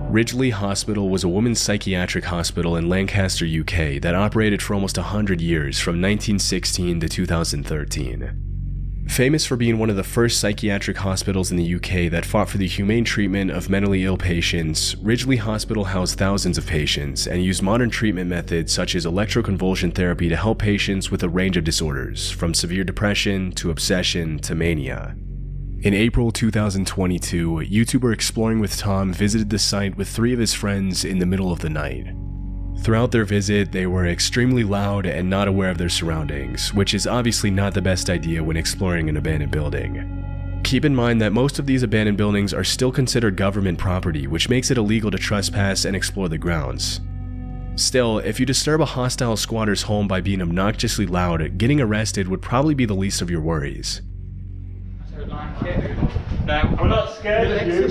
Ridgely Hospital was a women's psychiatric hospital in Lancaster, UK that operated for almost 100 years from 1916 to 2013. Famous for being one of the first psychiatric hospitals in the UK that fought for the humane treatment of mentally ill patients, Ridgely Hospital housed thousands of patients and used modern treatment methods such as electroconvulsion therapy to help patients with a range of disorders, from severe depression to obsession to mania. In April 2022, YouTuber Exploring with Tom visited the site with 3 of his friends in the middle of the night. Throughout their visit, they were extremely loud and not aware of their surroundings, which is obviously not the best idea when exploring an abandoned building. Keep in mind that most of these abandoned buildings are still considered government property, which makes it illegal to trespass and explore the grounds. Still, if you disturb a hostile squatter's home by being obnoxiously loud, getting arrested would probably be the least of your worries. I'm not scared of you.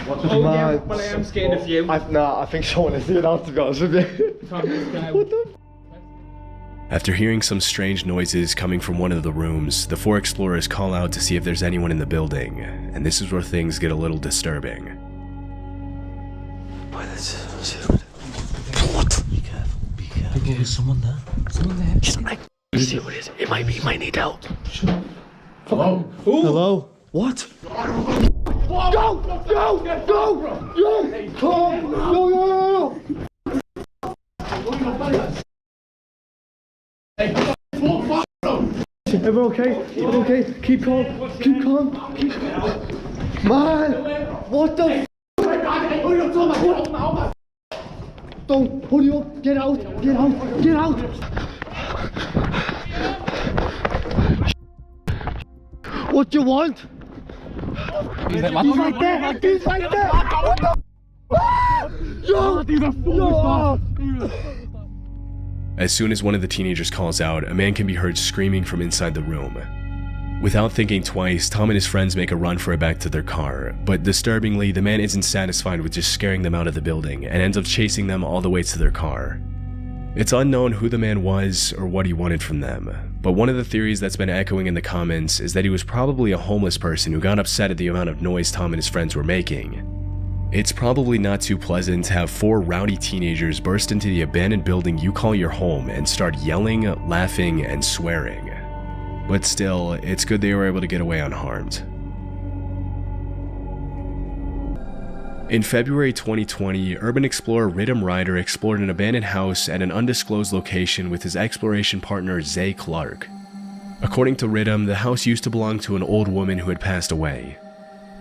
Oh yeah, well I am scared of you. I think someone is here now, to be honest with you. What the? After hearing some strange noises coming from one of the rooms, the 4 explorers call out to see if there's anyone in the building, and this is where things get a little disturbing. What? Be careful, be careful. There's someone there. Someone there. Just like, see who it is. It might need help. Hello? Ooh. Hello? What? Go! Go! Go! Yo! Come! Yo! Everyone okay? Everyone okay? Keep calm. Keep calm. Keep calm. Man! What the f***? Don't hurry up. Get out. Get out. Get out. What do you want? He's right there! He's right there! What the? Yo! As soon as one of the teenagers calls out, a man can be heard screaming from inside the room. Without thinking twice, Tom and his friends make a run for it back to their car, but disturbingly, the man isn't satisfied with just scaring them out of the building and ends up chasing them all the way to their car. It's unknown who the man was or what he wanted from them, but one of the theories that's been echoing in the comments is that he was probably a homeless person who got upset at the amount of noise Tom and his friends were making. It's probably not too pleasant to have 4 rowdy teenagers burst into the abandoned building you call your home and start yelling, laughing, and swearing. But still, it's good they were able to get away unharmed. In February 2020, urban explorer Ridham Ryder explored an abandoned house at an undisclosed location with his exploration partner Zay Clark. According to Ridham, the house used to belong to an old woman who had passed away.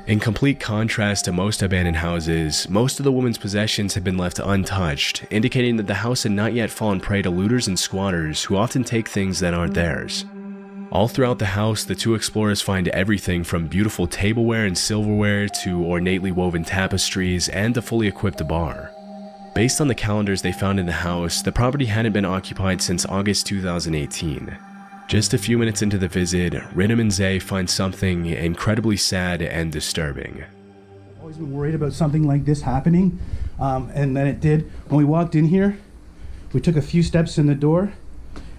In complete contrast to most abandoned houses, most of the woman's possessions had been left untouched, indicating that the house had not yet fallen prey to looters and squatters who often take things that aren't theirs. All throughout the house, the 2 explorers find everything from beautiful tableware and silverware to ornately woven tapestries and a fully equipped bar. Based on the calendars they found in the house, the property hadn't been occupied since August 2018. Just a few minutes into the visit, Ridham and Zay find something incredibly sad and disturbing. I've always been worried about something like this happening, and then it did. When we walked in here, we took a few steps in the door,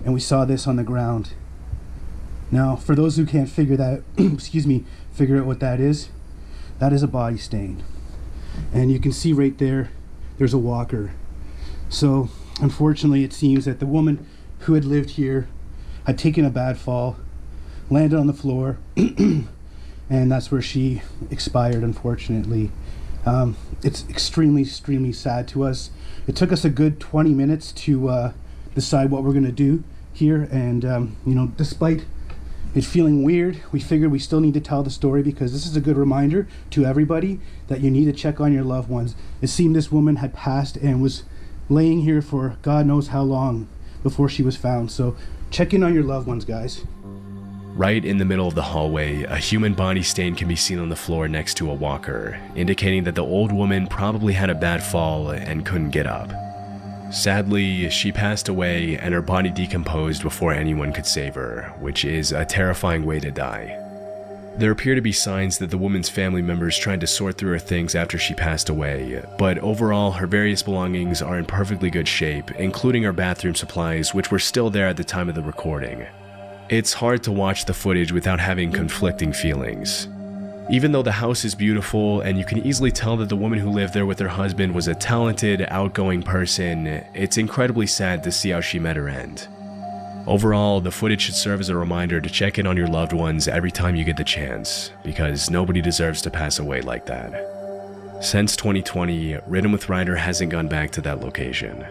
and we saw this on the ground. Now, for those who can't figure that, figure out what that is a body stain. And you can see right there, there's a walker. So, unfortunately, it seems that the woman who had lived here had taken a bad fall, landed on the floor, and that's where she expired, unfortunately. It's extremely sad to us. It took us a good 20 minutes to decide what we're gonna do here, and you know, despite it feeling weird, we figured we still need to tell the story because this is a good reminder to everybody that you need to check on your loved ones. It seemed this woman had passed and was laying here for God knows how long before she was found. So check in on your loved ones, guys. Right in the middle of the hallway, a human body stain can be seen on the floor next to a walker, indicating that the old woman probably had a bad fall and couldn't get up. Sadly, she passed away and her body decomposed before anyone could save her, which is a terrifying way to die. There appear to be signs that the woman's family members tried to sort through her things after she passed away, but overall her various belongings are in perfectly good shape, including her bathroom supplies, which were still there at the time of the recording. It's hard to watch the footage without having conflicting feelings. Even though the house is beautiful and you can easily tell that the woman who lived there with her husband was a talented, outgoing person, it's incredibly sad to see how she met her end. Overall, the footage should serve as a reminder to check in on your loved ones every time you get the chance, because nobody deserves to pass away like that. Since 2020, Ridden with Ryder hasn't gone back to that location.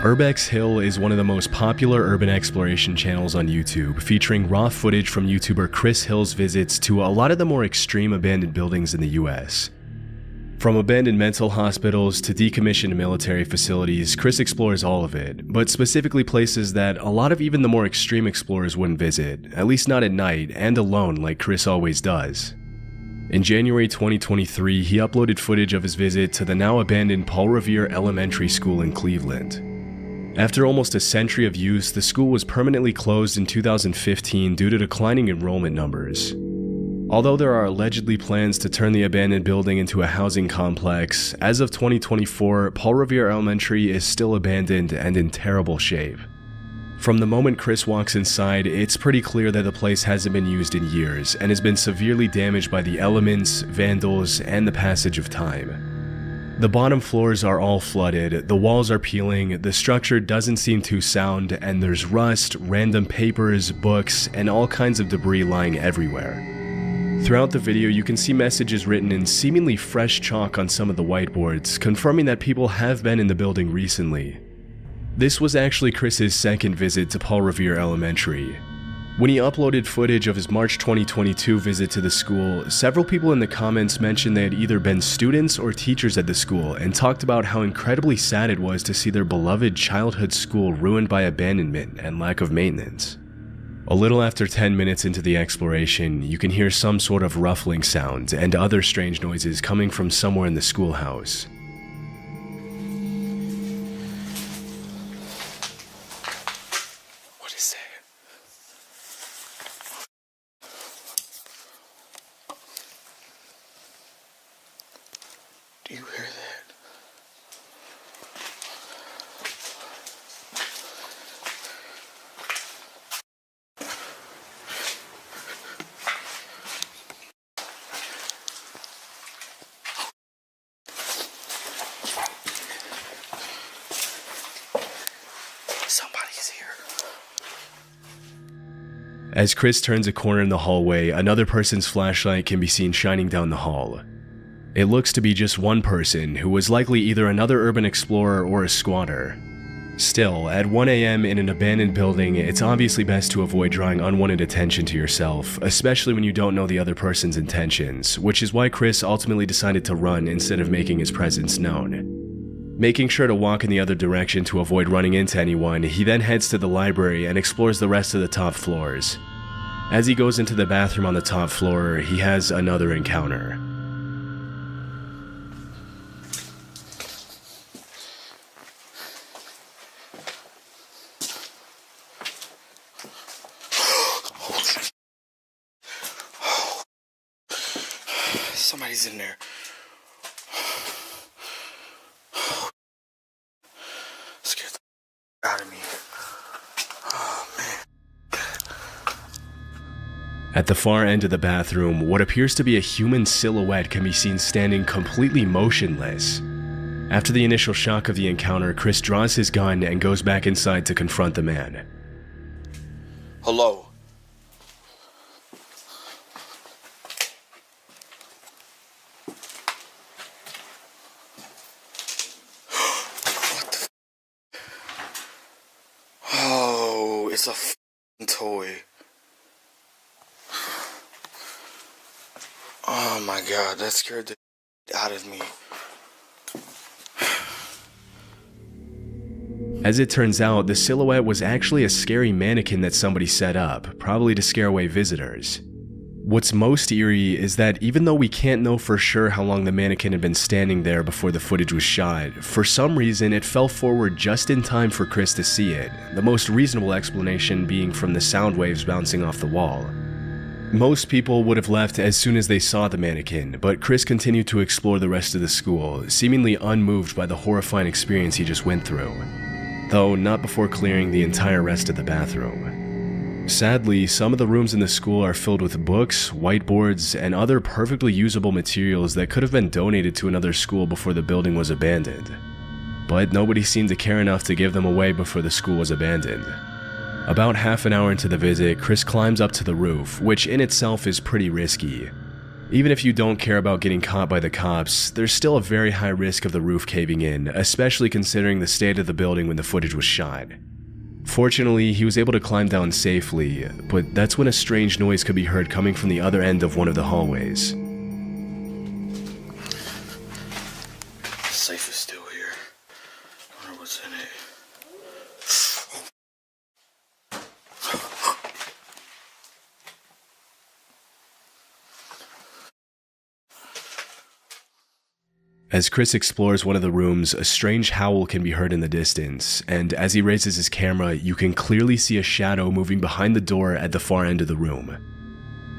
Urbex Hill is one of the most popular urban exploration channels on YouTube, featuring raw footage from YouTuber Chris Hill's visits to a lot of the more extreme abandoned buildings in the US. From abandoned mental hospitals to decommissioned military facilities, Chris explores all of it, but specifically places that a lot of even the more extreme explorers wouldn't visit, at least not at night and alone like Chris always does. In January 2023, he uploaded footage of his visit to the now abandoned Paul Revere Elementary School in Cleveland. After almost a century of use, the school was permanently closed in 2015 due to declining enrollment numbers. Although there are allegedly plans to turn the abandoned building into a housing complex, as of 2024, Paul Revere Elementary is still abandoned and in terrible shape. From the moment Chris walks inside, it's pretty clear that the place hasn't been used in years and has been severely damaged by the elements, vandals, and the passage of time. The bottom floors are all flooded, the walls are peeling, the structure doesn't seem too sound, and there's rust, random papers, books, and all kinds of debris lying everywhere. Throughout the video, you can see messages written in seemingly fresh chalk on some of the whiteboards, confirming that people have been in the building recently. This was actually Chris's second visit to Paul Revere Elementary. When he uploaded footage of his March 2022 visit to the school, several people in the comments mentioned they had either been students or teachers at the school and talked about how incredibly sad it was to see their beloved childhood school ruined by abandonment and lack of maintenance. A little after 10 minutes into the exploration, you can hear some sort of ruffling sound and other strange noises coming from somewhere in the schoolhouse. What is that? Do you hear that? Somebody's here. As Chris turns a corner in the hallway, another person's flashlight can be seen shining down the hall. It looks to be just one person, who was likely either another urban explorer or a squatter. Still, at 1 AM in an abandoned building, it's obviously best to avoid drawing unwanted attention to yourself, especially when you don't know the other person's intentions, which is why Chris ultimately decided to run instead of making his presence known. Making sure to walk in the other direction to avoid running into anyone, he then heads to the library and explores the rest of the top floors. As he goes into the bathroom on the top floor, he has another encounter. Somebody's in there. Scared the out of me. Oh, man. At the far end of the bathroom, what appears to be a human silhouette can be seen standing completely motionless. After the initial shock of the encounter, Chris draws his gun and goes back inside to confront the man. Hello. Oh, it's a f***ing toy. Oh my god, that scared the out of me. As it turns out, the silhouette was actually a scary mannequin that somebody set up, probably to scare away visitors. What's most eerie is that even though we can't know for sure how long the mannequin had been standing there before the footage was shot, for some reason it fell forward just in time for Chris to see it, the most reasonable explanation being from the sound waves bouncing off the wall. Most people would have left as soon as they saw the mannequin, but Chris continued to explore the rest of the school, seemingly unmoved by the horrifying experience he just went through, though not before clearing the entire rest of the bathroom. Sadly, some of the rooms in the school are filled with books, whiteboards, and other perfectly usable materials that could have been donated to another school before the building was abandoned. But nobody seemed to care enough to give them away before the school was abandoned. About half an hour into the visit, Chris climbs up to the roof, which in itself is pretty risky. Even if you don't care about getting caught by the cops, there's still a very high risk of the roof caving in, especially considering the state of the building when the footage was shot. Fortunately, he was able to climb down safely, but that's when a strange noise could be heard coming from the other end of one of the hallways. The safe is still here. I wonder what's in it. As Chris explores one of the rooms, a strange howl can be heard in the distance, and as he raises his camera, you can clearly see a shadow moving behind the door at the far end of the room.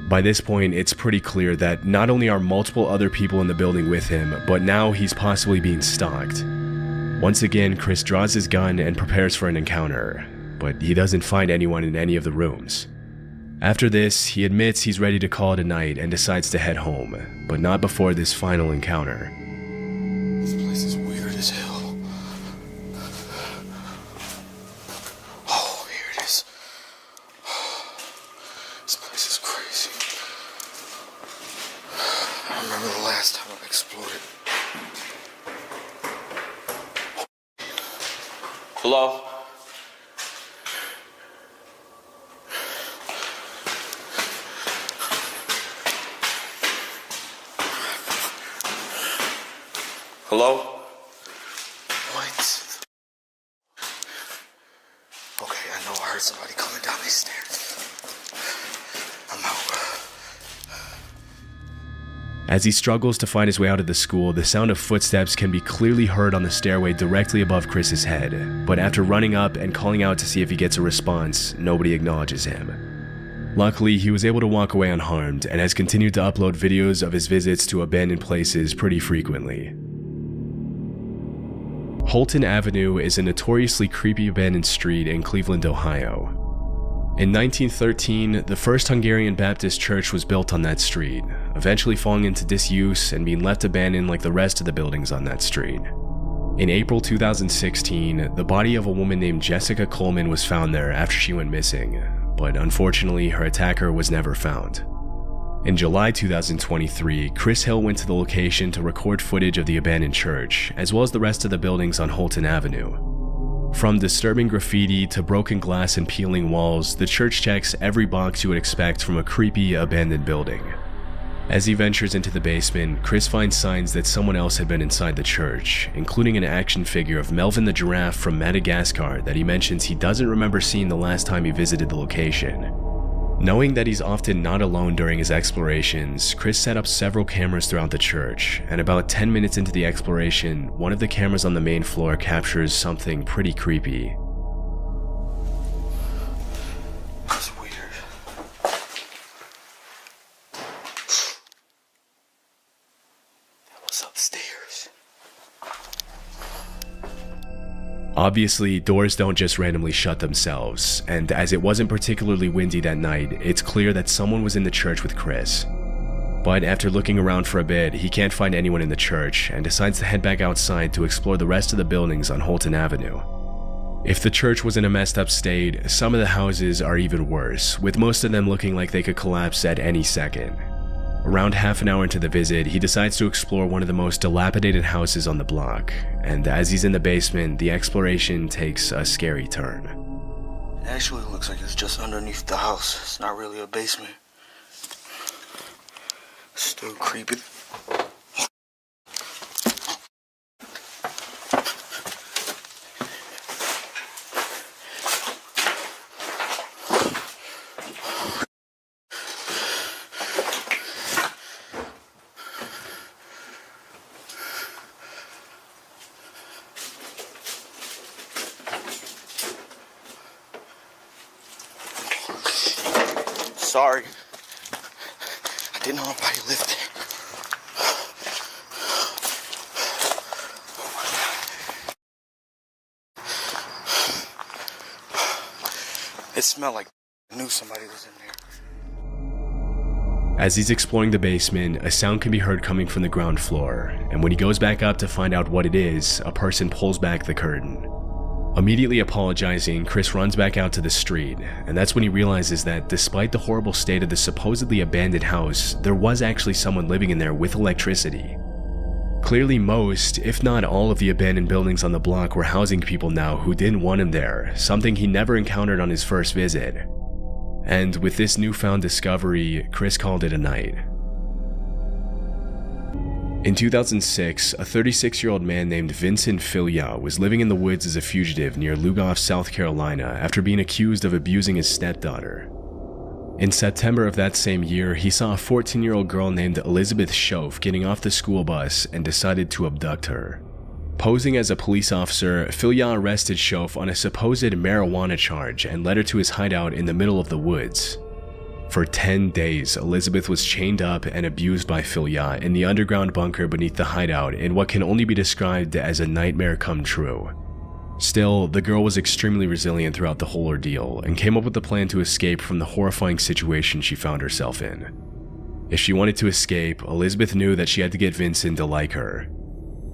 By this point, it's pretty clear that not only are multiple other people in the building with him, but now he's possibly being stalked. Once again, Chris draws his gun and prepares for an encounter, but he doesn't find anyone in any of the rooms. After this, he admits he's ready to call it a night and decides to head home, but not before this final encounter. This place is weird as hell. Oh, here it is. This place is crazy. I remember the last time I explored it. Hello? Hello? What? Okay, I know I heard somebody coming down these stairs. I'm out. As he struggles to find his way out of the school, the sound of footsteps can be clearly heard on the stairway directly above Chris's head, but after running up and calling out to see if he gets a response, nobody acknowledges him. Luckily, he was able to walk away unharmed and has continued to upload videos of his visits to abandoned places pretty frequently. Holton Avenue is a notoriously creepy abandoned street in Cleveland, Ohio. In 1913, the first Hungarian Baptist church was built on that street, eventually falling into disuse and being left abandoned like the rest of the buildings on that street. In April 2016, the body of a woman named Jessica Coleman was found there after she went missing, but unfortunately her attacker was never found. In July 2023, Chris Hill went to the location to record footage of the abandoned church, as well as the rest of the buildings on Holton Avenue. From disturbing graffiti to broken glass and peeling walls, the church checks every box you would expect from a creepy, abandoned building. As he ventures into the basement, Chris finds signs that someone else had been inside the church, including an action figure of Melvin the giraffe from Madagascar that he mentions he doesn't remember seeing the last time he visited the location. Knowing that he's often not alone during his explorations, Chris set up several cameras throughout the church, and about 10 minutes into the exploration, one of the cameras on the main floor captures something pretty creepy. That's weird. That was upstairs. Obviously, doors don't just randomly shut themselves, and as it wasn't particularly windy that night, it's clear that someone was in the church with Chris. But after looking around for a bit, he can't find anyone in the church and decides to head back outside to explore the rest of the buildings on Holton Avenue. If the church was in a messed up state, some of the houses are even worse, with most of them looking like they could collapse at any second. Around half an hour into the visit, he decides to explore one of the most dilapidated houses on the block, and as he's in the basement, the exploration takes a scary turn. It actually looks like it's just underneath the house. It's not really a basement. Still creepy. Sorry. Didn't know nobody lived there. It smelled like I knew somebody was in there. As he's exploring the basement, a sound can be heard coming from the ground floor, and when he goes back up to find out what it is, a person pulls back the curtain. Immediately apologizing, Chris runs back out to the street, and that's when he realizes that despite the horrible state of the supposedly abandoned house, there was actually someone living in there with electricity. Clearly most, if not all of the abandoned buildings on the block were housing people now who didn't want him there, something he never encountered on his first visit. And with this newfound discovery, Chris called it a night. In 2006, a 36-year-old man named Vincent Filya was living in the woods as a fugitive near Lugoff, South Carolina after being accused of abusing his stepdaughter. In September of that same year, he saw a 14-year-old girl named Elizabeth Schoaf getting off the school bus and decided to abduct her. Posing as a police officer, Filya arrested Schoaf on a supposed marijuana charge and led her to his hideout in the middle of the woods. For 10 days, Elizabeth was chained up and abused by Filya in the underground bunker beneath the hideout in what can only be described as a nightmare come true. Still, the girl was extremely resilient throughout the whole ordeal and came up with a plan to escape from the horrifying situation she found herself in. If she wanted to escape, Elizabeth knew that she had to get Vincent to like her.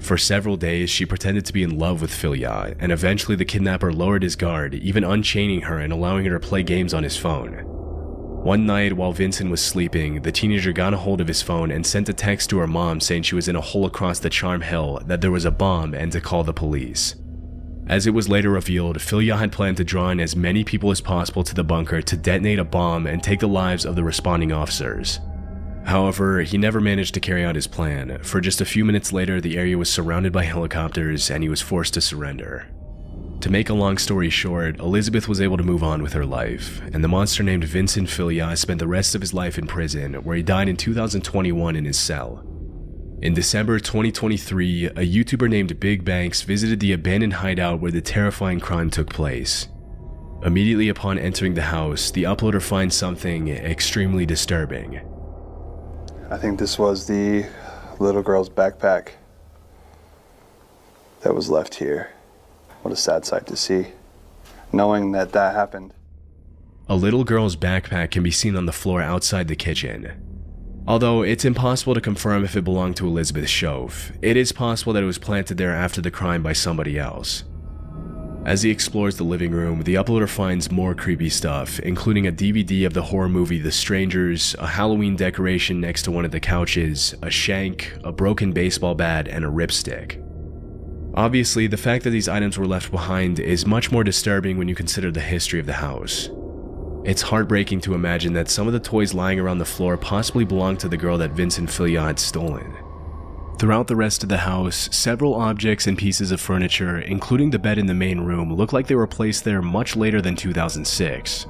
For several days, she pretended to be in love with Filya, and eventually the kidnapper lowered his guard, even unchaining her and allowing her to play games on his phone. One night, while Vincent was sleeping, the teenager got a hold of his phone and sent a text to her mom saying she was in a hole across the Charm Hill, that there was a bomb, and to call the police. As it was later revealed, Filya had planned to draw in as many people as possible to the bunker to detonate a bomb and take the lives of the responding officers. However, he never managed to carry out his plan, for just a few minutes later the area was surrounded by helicopters and he was forced to surrender. To make a long story short, Elizabeth was able to move on with her life, and the monster named Vincent Filya spent the rest of his life in prison, where he died in 2021 in his cell. In December 2023, a YouTuber named Big Banks visited the abandoned hideout where the terrifying crime took place. Immediately upon entering the house, the uploader finds something extremely disturbing. I think this was the little girl's backpack that was left here. What a sad sight to see, knowing that that happened. A little girl's backpack can be seen on the floor outside the kitchen. Although it's impossible to confirm if it belonged to Elizabeth Schoaf, it is possible that it was planted there after the crime by somebody else. As he explores the living room, the uploader finds more creepy stuff, including a DVD of the horror movie The Strangers, a Halloween decoration next to one of the couches, a shank, a broken baseball bat, and a ripstick. Obviously, the fact that these items were left behind is much more disturbing when you consider the history of the house. It's heartbreaking to imagine that some of the toys lying around the floor possibly belonged to the girl that Vincent Filya had stolen. Throughout the rest of the house, several objects and pieces of furniture, including the bed in the main room, look like they were placed there much later than 2006.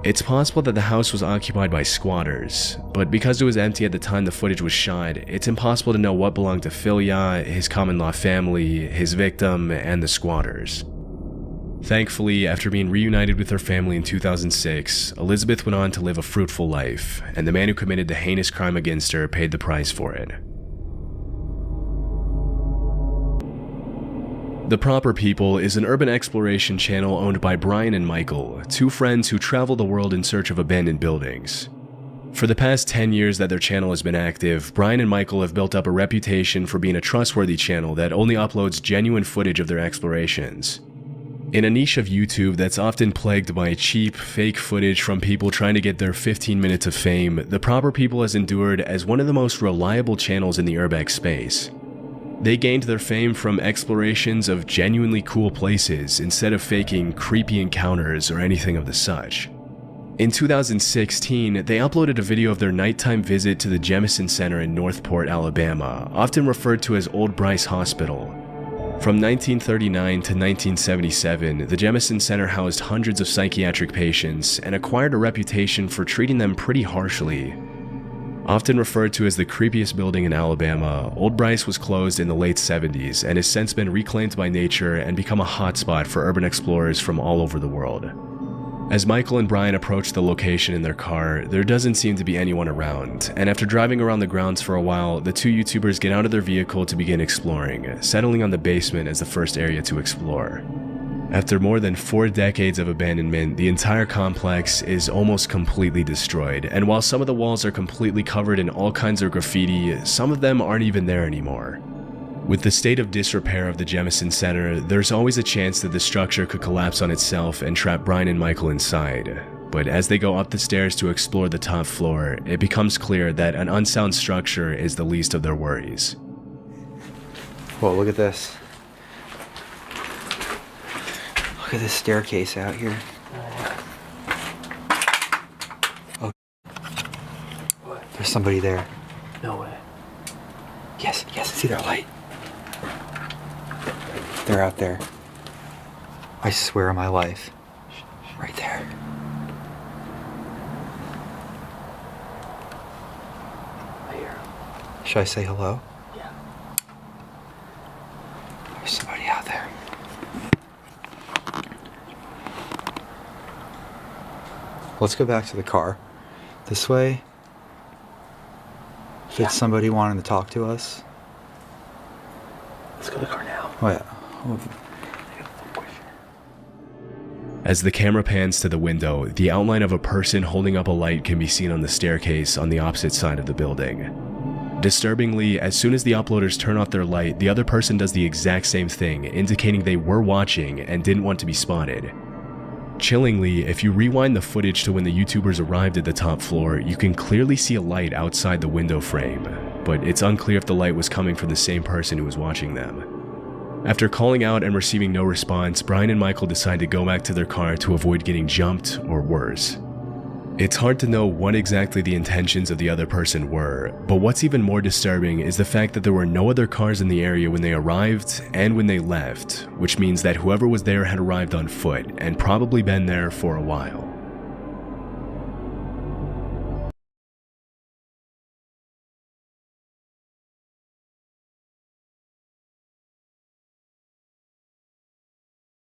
It's possible that the house was occupied by squatters, but because it was empty at the time the footage was shot, it's impossible to know what belonged to Filya, his common-law family, his victim, and the squatters. Thankfully, after being reunited with her family in 2006, Elizabeth went on to live a fruitful life, and the man who committed the heinous crime against her paid the price for it. The Proper People is an urban exploration channel owned by Brian and Michael, two friends who travel the world in search of abandoned buildings. For the past 10 years that their channel has been active, Brian and Michael have built up a reputation for being a trustworthy channel that only uploads genuine footage of their explorations. In a niche of YouTube that's often plagued by cheap, fake footage from people trying to get their 15 minutes of fame, The Proper People has endured as one of the most reliable channels in the urbex space. They gained their fame from explorations of genuinely cool places instead of faking creepy encounters or anything of the such. In 2016, they uploaded a video of their nighttime visit to the Jemison Center in Northport, Alabama, often referred to as Old Bryce Hospital. From 1939 to 1977, the Jemison Center housed hundreds of psychiatric patients and acquired a reputation for treating them pretty harshly. Often referred to as the creepiest building in Alabama, Old Bryce was closed in the late 70s and has since been reclaimed by nature and become a hotspot for urban explorers from all over the world. As Michael and Brian approach the location in their car, there doesn't seem to be anyone around, and after driving around the grounds for a while, the two YouTubers get out of their vehicle to begin exploring, settling on the basement as the first area to explore. After more than 4 decades of abandonment, the entire complex is almost completely destroyed, and while some of the walls are completely covered in all kinds of graffiti, some of them aren't even there anymore. With the state of disrepair of the Jemison Center, there's always a chance that the structure could collapse on itself and trap Brian and Michael inside. But as they go up the stairs to explore the top floor, it becomes clear that an unsound structure is the least of their worries. Whoa, look at this. Look at this staircase out here. Oh. There's somebody there. No way. Yes, see their light. They're out there. I swear on my life. Right there. I hear him. Should I say hello? Yeah. There's somebody out there. Let's go back to the car. This way. If it's somebody wanting to talk to us. Let's go to the car now. Oh yeah. As the camera pans to the window, the outline of a person holding up a light can be seen on the staircase on the opposite side of the building. Disturbingly, as soon as the uploaders turn off their light, the other person does the exact same thing, indicating they were watching and didn't want to be spotted. Chillingly, if you rewind the footage to when the YouTubers arrived at the top floor, you can clearly see a light outside the window frame, but it's unclear if the light was coming from the same person who was watching them. After calling out and receiving no response, Brian and Michael decide to go back to their car to avoid getting jumped or worse. It's hard to know what exactly the intentions of the other person were, but what's even more disturbing is the fact that there were no other cars in the area when they arrived and when they left, which means that whoever was there had arrived on foot and probably been there for a while.